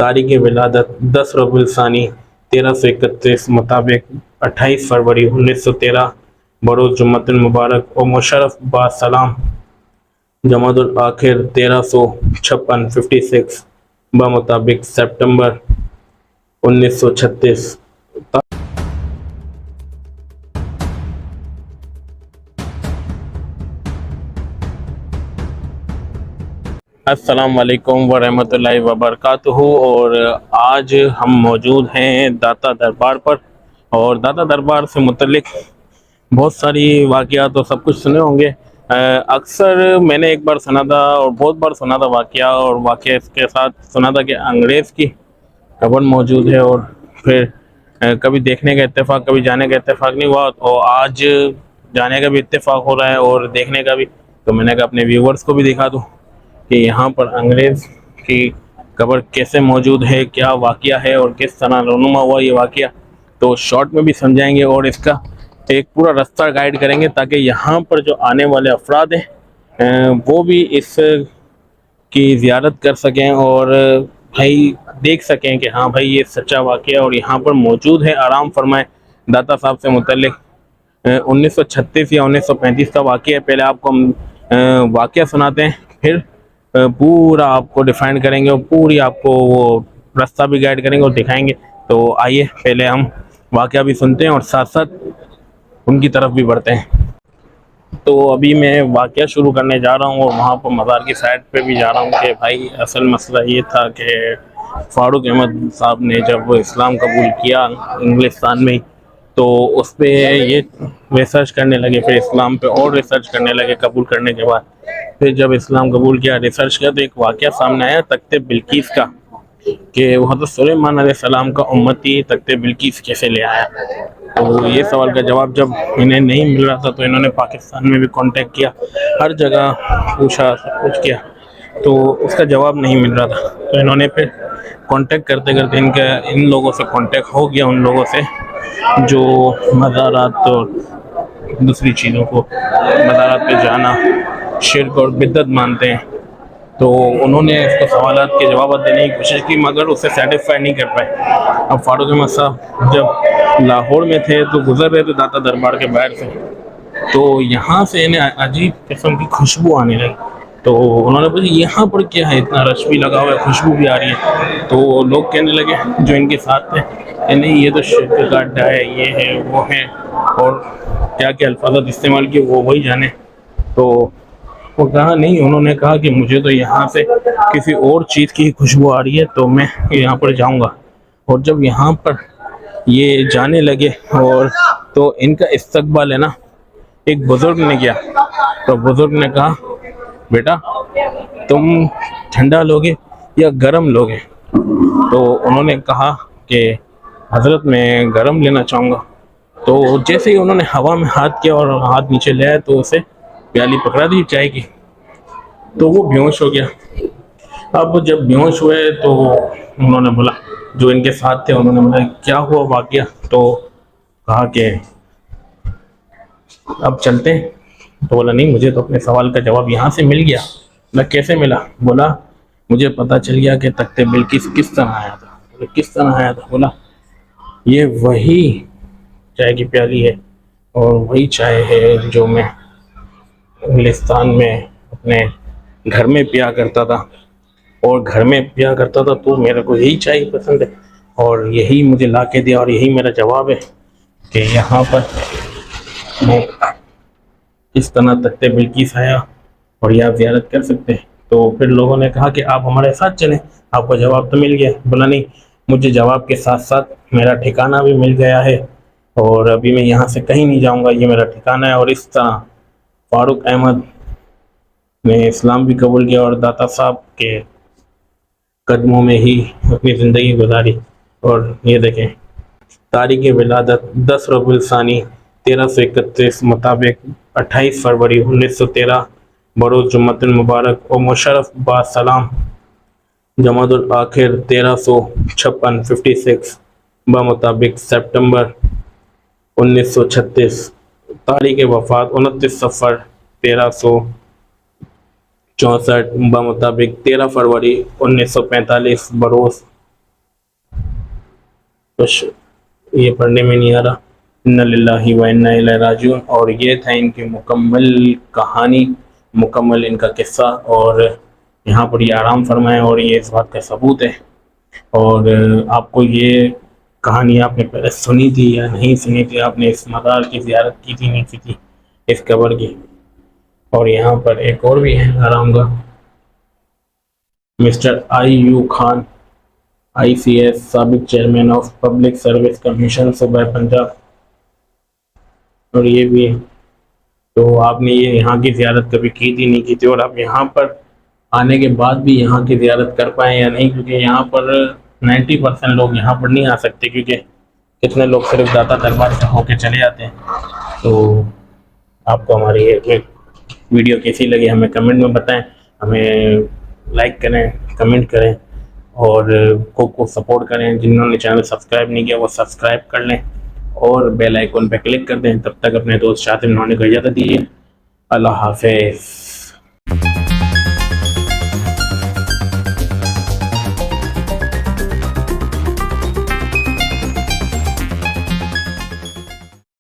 تاریخ ولادت 10 ربیع الثانی 1331 مطابق 28 فروری 1913 بروز جمعۃ المبارک اور مشرف با سلام جماد الآخر 1356 56 بمطابق سپٹمبر 1936۔ السلام علیکم ورحمۃ اللہ وبرکاتہ۔ اور آج ہم موجود ہیں داتا دربار پر، اور داتا دربار سے متعلق بہت ساری واقعات اور سب کچھ سنے ہوں گے۔ اکثر میں نے ایک بار سنا تھا اور بہت بار سنا تھا واقعہ، اور واقعہ اس کے ساتھ سنا تھا کہ انگریز کی قبر موجود ہے، اور پھر کبھی دیکھنے کا اتفاق کبھی جانے کا اتفاق نہیں ہوا، اور آج جانے کا بھی اتفاق ہو رہا ہے اور دیکھنے کا بھی۔ تو میں نے کہا اپنے ویورز کو بھی دکھا دوں کہ یہاں پر انگریز کی قبر کیسے موجود ہے، کیا واقعہ ہے اور کس طرح رونما ہوا یہ واقعہ۔ تو شارٹ میں بھی سمجھائیں گے اور اس کا ایک پورا رستہ گائیڈ کریں گے، تاکہ یہاں پر جو آنے والے افراد ہیں وہ بھی اس کی زیارت کر سکیں اور بھائی دیکھ سکیں کہ ہاں بھائی یہ سچا واقعہ اور یہاں پر موجود ہے۔ آرام فرمائیں۔ داتا صاحب سے متعلق 1936 یا 1935 کا واقعہ ہے۔ پہلے آپ کو ہم واقعہ سناتے ہیں، پھر پورا آپ کو ڈیفائن کریں گے اور پوری آپ کو وہ راستہ بھی گائیڈ کریں گے اور دکھائیں گے۔ تو آئیے پہلے ہم واقعہ بھی سنتے ہیں اور ساتھ ساتھ ان کی طرف بھی بڑھتے ہیں۔ تو ابھی میں واقعہ شروع کرنے جا رہا ہوں اور وہاں پر مزار کی سائڈ پہ بھی جا رہا ہوں کہ بھائی اصل مسئلہ یہ تھا کہ فاروق احمد صاحب نے جب وہ اسلام قبول کیا انگلستان میں، تو اس پہ یہ ریسرچ کرنے لگے، پھر اسلام پہ اور ریسرچ کرنے لگے قبول کرنے کے بعد۔ پھر جب اسلام قبول کیا، ریسرچ کیا، تو ایک واقعہ سامنے آیا تخت بلقیس کا، کہ وہ حضرت سلیمان علیہ السلام کا امتی تخت بلقیس کیسے لے آیا۔ تو یہ سوال کا جواب جب انہیں نہیں مل رہا تھا تو انہوں نے پاکستان میں بھی کانٹیکٹ کیا، ہر جگہ پوچھا، سب کچھ کیا، تو اس کا جواب نہیں مل رہا تھا۔ تو انہوں نے پھر کانٹیکٹ کرتے کرتے ان لوگوں سے کانٹیکٹ ہو گیا، ان لوگوں سے جو مزارات اور دوسری چیزوں کو مزارات پہ جانا شرک اور بدعت مانتے ہیں۔ تو انہوں نے اس کو سوالات کے جوابات دینے کی کوشش کی، مگر اسے سیٹسفائی نہیں کر پائے۔ اب فاروق احمد صاحب جب لاہور میں تھے تو گزر رہے تھے داتا دربار کے باہر سے، تو یہاں سے انہیں عجیب قسم کی خوشبو آنے لگی۔ تو انہوں نے پوچھا یہاں پر کیا ہے، اتنا رش بھی لگا ہوا ہے، خوشبو بھی آ رہی ہے۔ تو لوگ کہنے لگے جو ان کے ساتھ تھے کہ نہیں یہ تو شرک کا اڈا ہے، یہ ہے وہ ہے، اور کیا کیا الفاظات استعمال کیے وہ وہی جانے۔ تو وہ کہا نہیں، انہوں نے کہا کہ مجھے تو یہاں سے کسی اور چیز کی خوشبو آ رہی ہے، تو میں یہاں پر جاؤں گا۔ اور جب یہاں پر یہ جانے لگے اور تو ان کا استقبال ہے نا ایک بزرگ نے کیا۔ تو بزرگ نے کہا بیٹا تم ٹھنڈا لوگے یا گرم لوگے؟ تو انہوں نے کہا کہ حضرت میں گرم لینا چاہوں گا۔ تو جیسے ہی انہوں نے ہوا میں ہاتھ کیا اور ہاتھ نیچے لے آئے تو اسے پیالی پکڑا دی چائے کی، تو وہ بیہوش ہو گیا۔ اب جب بیہوش ہوئے تو انہوں نے بولا، جو ان کے ساتھ تھے انہوں نے بولا کیا ہوا واقعہ؟ تو کہا کہ اب چلتے ہیں۔ تو بولا نہیں، مجھے تو اپنے سوال کا جواب یہاں سے مل گیا۔ بولا کیسے ملا؟ بولا مجھے پتا چل گیا کہ تخت بلقیس کس طرح آیا تھا۔ بولا کس طرح آیا تھا؟ بولا یہ وہی چائے کی پیالی ہے اور وہی چائے ہے جو میں انگلستان میں اپنے گھر میں پیا کرتا تھا، اور گھر میں پیا کرتا تھا تو میرے کو یہی چائے پسند ہے، اور یہی مجھے لا کے دیا، اور یہی میرا جواب ہے کہ یہاں پر میں اس طرح تخت بلقیس آیا اور یہ آپ زیارت کر سکتے ہیں۔ تو پھر لوگوں نے کہا کہ آپ ہمارے ساتھ چلیں، آپ کو جواب تو مل گیا۔ بولا نہیں، مجھے جواب کے ساتھ ساتھ میرا ٹھکانہ بھی مل گیا ہے، اور ابھی میں یہاں سے کہیں نہیں جاؤں گا، یہ میرا ٹھکانہ ہے۔ اور اس طرح فاروق احمد نے اسلام بھی قبول کیا اور داتا صاحب کے قدموں میں ہی اپنی زندگی گزاری۔ اور یہ دیکھیں تاریخ ولادت 10 ربیع الثانی 1331 مطابق 28 فروری 1913 بروز جمعۃ المبارک اور مشرف با سلام جماد الآخر 1356 56 بمطابق سپٹمبر 1936۔ تاریخ وفات 29 صفر 1364 بمطابق 13 فروری 1945 بروز کچھ یہ پڑھنے میں نہیں آ رہا. انا للہ و انا الیہ راجعون. اور یہ تھا ان کی مکمل کہانی, مکمل ان کا قصہ, اور یہاں پر یہ آرام فرمائے, اور یہ اس بات کا ثبوت ہے. اور آپ کو یہ کہانی آپ نے پہلے سنی تھی یا نہیں سنی تھی, آپ نے اس مزار کی زیارت کی تھی نہیں کی تھی, اس قبر کی. اور یہاں پر ایک اور بھی ہے آرام گاہ, mister I U Khan, I C S, سابق chairman of public service commission صوبہ پنجاب. اور یہ بھی ہے. تو آپ نے یہ یہاں کی زیارت کبھی کی تھی نہیں کی تھی, اور آپ یہاں پر آنے کے بعد بھی یہاں کی زیارت کر پائیں یا نہیں, کیونکہ یہاں پر 90% لوگ یہاں پر نہیں آ سکتے, کیونکہ کتنے لوگ صرف داتا دربار سے ہو کے چلے جاتے ہیں. تو آپ کو ہماری یہ ویڈیو کیسی لگی ہمیں کمنٹ میں بتائیں, ہمیں لائک کریں, کمنٹ کریں, اور کو سپورٹ کریں. جنہوں نے چینل سبسکرائب نہیں کیا وہ سبسکرائب کر لیں, اور بیل آئیکن پہ کلک کر دیں. تب تک اپنے دوست شاطر نونے کو اجازت دیجیے. اللہ حافظ.